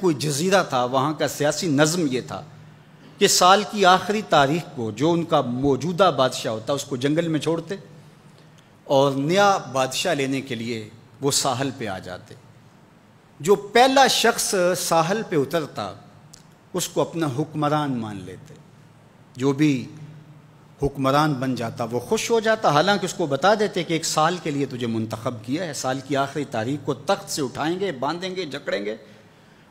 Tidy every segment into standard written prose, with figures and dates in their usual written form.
کوئی جزیرہ تھا، وہاں کا سیاسی نظم یہ تھا کہ سال کی آخری تاریخ کو جو ان کا موجودہ بادشاہ ہوتا اس کو جنگل میں چھوڑتے اور نیا بادشاہ لینے کے لیے وہ ساحل پہ آ جاتے۔ جو پہلا شخص ساحل پہ اترتا اس کو اپنا حکمران مان لیتے، جو بھی حکمران بن جاتا وہ خوش ہو جاتا، حالانکہ اس کو بتا دیتے کہ ایک سال کے لیے تجھے منتخب کیا ہے، سال کی آخری تاریخ کو تخت سے اٹھائیں گے، باندھیں گے، جکڑیں گے،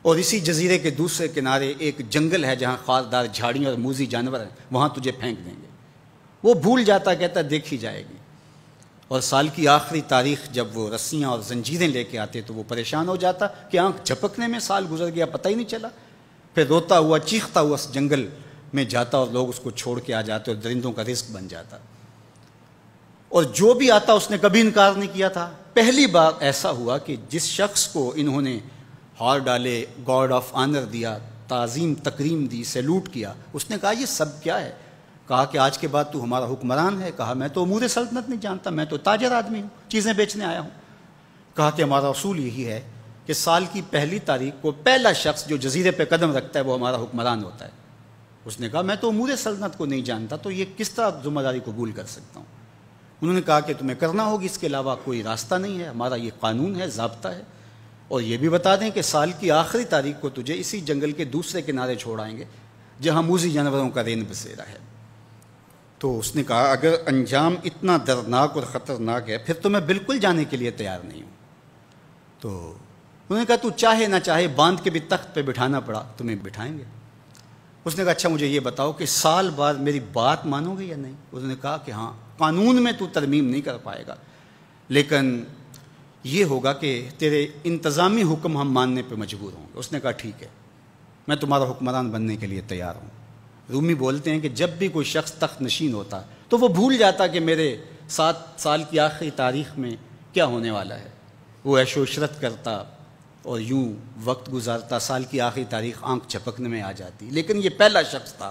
اور اسی جزیرے کے دوسرے کنارے ایک جنگل ہے جہاں خاردار جھاڑیاں اور موذی جانور ہیں، وہاں تجھے پھینک دیں گے۔ وہ بھول جاتا، کہتا دیکھی جائے گی۔ اور سال کی آخری تاریخ جب وہ رسیاں اور زنجیریں لے کے آتے تو وہ پریشان ہو جاتا کہ آنکھ جھپکنے میں سال گزر گیا، پتہ ہی نہیں چلا۔ پھر روتا ہوا چیختا ہوا اس جنگل میں جاتا اور لوگ اس کو چھوڑ کے آ جاتے اور درندوں کا رزق بن جاتا، اور جو بھی آتا اس نے کبھی انکار نہیں کیا تھا۔ پہلی بار ایسا ہوا کہ جس شخص کو انہوں نے ہار ڈالے، گارڈ آف آنر دیا، تعظیم تکریم دی، سیلوٹ کیا، اس نے کہا یہ سب کیا ہے؟ کہا کہ آج کے بعد تو ہمارا حکمران ہے۔ کہا میں تو امور سلطنت نہیں جانتا، میں تو تاجر آدمی ہوں، چیزیں بیچنے آیا ہوں۔ کہا کہ ہمارا اصول یہی ہے کہ سال کی پہلی تاریخ کو پہلا شخص جو جزیرے پہ قدم رکھتا ہے وہ ہمارا حکمران ہوتا ہے۔ اس نے کہا میں تو امور سلطنت کو نہیں جانتا، تو یہ کس طرح ذمہ داری قبول کر سکتا ہوں؟ انہوں نے کہا کہ تمہیں کرنا ہوگی، اس کے علاوہ کوئی راستہ نہیں ہے، ہمارا یہ قانون ہے، ضابطہ ہے، اور یہ بھی بتا دیں کہ سال کی آخری تاریخ کو تجھے اسی جنگل کے دوسرے کنارے چھوڑائیں گے جہاں موذی جانوروں کا رین بسیرا ہے۔ تو اس نے کہا اگر انجام اتنا دردناک اور خطرناک ہے پھر تو میں بالکل جانے کے لیے تیار نہیں ہوں۔ تو انہوں نے کہا تو چاہے نہ چاہے باندھ کے بھی تخت پہ بٹھانا پڑا تمہیں بٹھائیں گے۔ اس نے کہا اچھا مجھے یہ بتاؤ کہ سال بعد میری بات مانو گے یا نہیں؟ اس نے کہا کہ ہاں، قانون میں تو ترمیم نہیں کر پائے گا، لیکن یہ ہوگا کہ تیرے انتظامی حکم ہم ماننے پہ مجبور ہوں گے۔ اس نے کہا ٹھیک ہے، میں تمہارا حکمران بننے کے لیے تیار ہوں۔ رومی بولتے ہیں کہ جب بھی کوئی شخص تخت نشین ہوتا تو وہ بھول جاتا کہ میرے 7 سال کی آخری تاریخ میں کیا ہونے والا ہے۔ وہ عیش و عشرت کرتا اور یوں وقت گزارتا، سال کی آخری تاریخ آنکھ جھپکنے میں آ جاتی۔ لیکن یہ پہلا شخص تھا،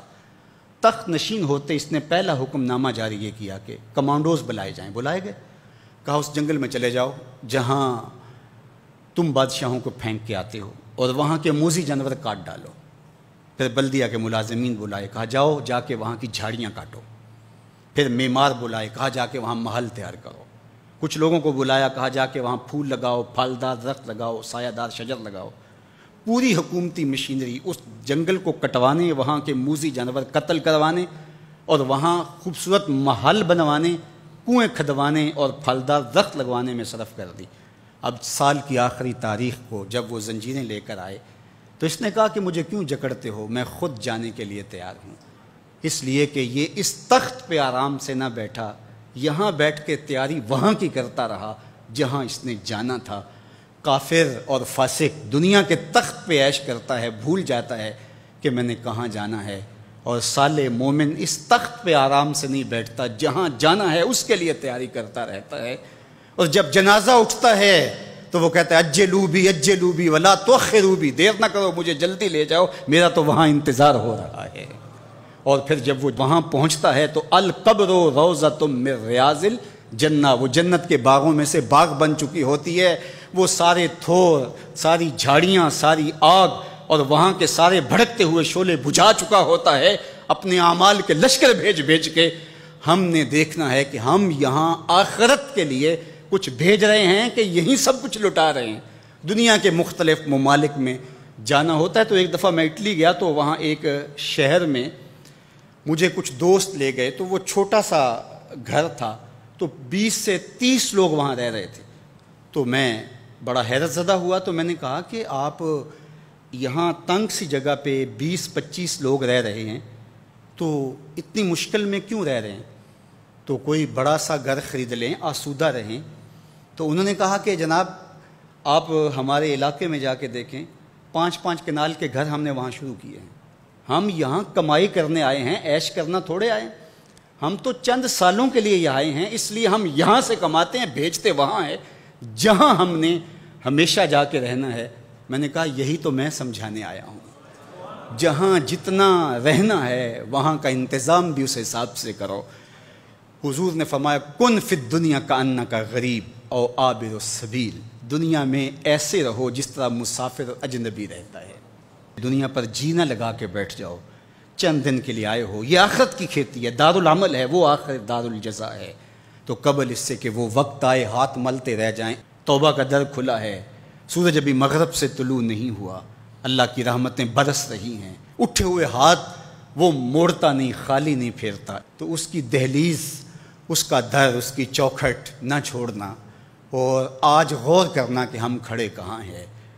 تخت نشین ہوتے اس نے پہلا حکم نامہ جاری یہ کیا کہ کمانڈوز بلائے جائیں۔ بلائے گئے، کہا اس جنگل میں چلے جاؤ جہاں تم بادشاہوں کو پھینک کے آتے ہو اور وہاں کے موذی جانور کاٹ ڈالو۔ پھر بلدیہ کے ملازمین بلائے، کہا جاؤ جا کے وہاں کی جھاڑیاں کاٹو۔ پھر معمار بلائے، کہا جا کے وہاں محل تیار کرو۔ کچھ لوگوں کو بلایا، کہا جا کے وہاں پھول لگاؤ، پھلدار درخت لگاؤ، سایہ دار شجر لگاؤ۔ پوری حکومتی مشینری اس جنگل کو کٹوانے، وہاں کے موذی جانور قتل کروانے اور وہاں خوبصورت محل بنوانے، کنویں کھدوانے اور پھلدار درخت لگوانے میں صرف کر دی۔ اب سال کی آخری تاریخ کو جب وہ زنجیریں لے کر آئے تو اس نے کہا کہ مجھے کیوں جکڑتے ہو، میں خود جانے کے لیے تیار ہوں، اس لیے کہ یہ اس تخت پہ آرام سے نہ بیٹھا، یہاں بیٹھ کے تیاری وہاں کی کرتا رہا جہاں اس نے جانا تھا۔ کافر اور فاسق دنیا کے تخت پہ عیش کرتا ہے، بھول جاتا ہے کہ میں نے کہاں جانا ہے، اور صالح مومن اس تخت پہ آرام سے نہیں بیٹھتا، جہاں جانا ہے اس کے لیے تیاری کرتا رہتا ہے۔ اور جب جنازہ اٹھتا ہے تو وہ کہتا ہے اجلوا بی ولا تؤخروا بی، دیر نہ کرو، مجھے جلدی لے جاؤ، میرا تو وہاں انتظار ہو رہا ہے۔ اور پھر جب وہ وہاں پہنچتا ہے تو القبر روضۃ من ریاض الجنہ، وہ جنت کے باغوں میں سے باغ بن چکی ہوتی ہے۔ وہ سارے تھور، ساری جھاڑیاں، ساری آگ اور وہاں کے سارے بھڑکتے ہوئے شعلے بجھا چکا ہوتا ہے، اپنے اعمال کے لشکر بھیج کے۔ ہم نے دیکھنا ہے کہ ہم یہاں آخرت کے لیے کچھ بھیج رہے ہیں کہ یہیں سب کچھ لٹا رہے ہیں۔ دنیا کے مختلف ممالک میں جانا ہوتا ہے۔ تو ایک دفعہ میں اٹلی گیا تو وہاں ایک شہر میں مجھے کچھ دوست لے گئے، تو وہ چھوٹا سا گھر تھا، تو 20 سے 30 لوگ وہاں رہ رہے تھے۔ تو میں بڑا حیرت زدہ ہوا، تو میں نے کہا کہ آپ یہاں تنگ سی جگہ پہ 20-25 لوگ رہ رہے ہیں تو اتنی مشکل میں کیوں رہ رہے ہیں؟ تو کوئی بڑا سا گھر خرید لیں، آسودہ رہیں۔ تو انہوں نے کہا کہ جناب آپ ہمارے علاقے میں جا کے دیکھیں، 5-5 کنال کے گھر ہم نے وہاں شروع کیے ہیں۔ ہم یہاں کمائی کرنے آئے ہیں، عیش کرنا تھوڑے آئے ہیں، ہم تو چند سالوں کے لیے یہاں آئے ہیں، اس لیے ہم یہاں سے کماتے ہیں، بھیجتے وہاں ہے جہاں ہم نے ہمیشہ جا کے رہنا ہے۔ میں نے کہا یہی تو میں سمجھانے آیا ہوں، جہاں جتنا رہنا ہے وہاں کا انتظام بھی اس حساب سے کرو۔ حضور نے فرمایا کن فی الدنیا کأنک غریب او عابر السبیل، دنیا میں ایسے رہو جس طرح مسافر اجنبی رہتا ہے۔ دنیا پر جینا لگا کے بیٹھ جاؤ، چند دن کے لیے آئے ہو، یہ آخرت کی کھیتی ہے، دار العمل ہے، وہ آخر دار الجزا ہے۔ تو قبل اس سے کہ وہ وقت آئے ہاتھ ملتے رہ جائیں، توبہ کا در کھلا ہے، سورج ابھی مغرب سے طلوع نہیں ہوا، اللہ کی رحمتیں برس رہی ہیں، اٹھے ہوئے ہاتھ وہ موڑتا نہیں، خالی نہیں پھیرتا۔ تو اس کی دہلیز، اس کا در، اس کی چوکھٹ نہ چھوڑنا، اور آج غور کرنا کہ ہم کھڑے کہاں ہیں۔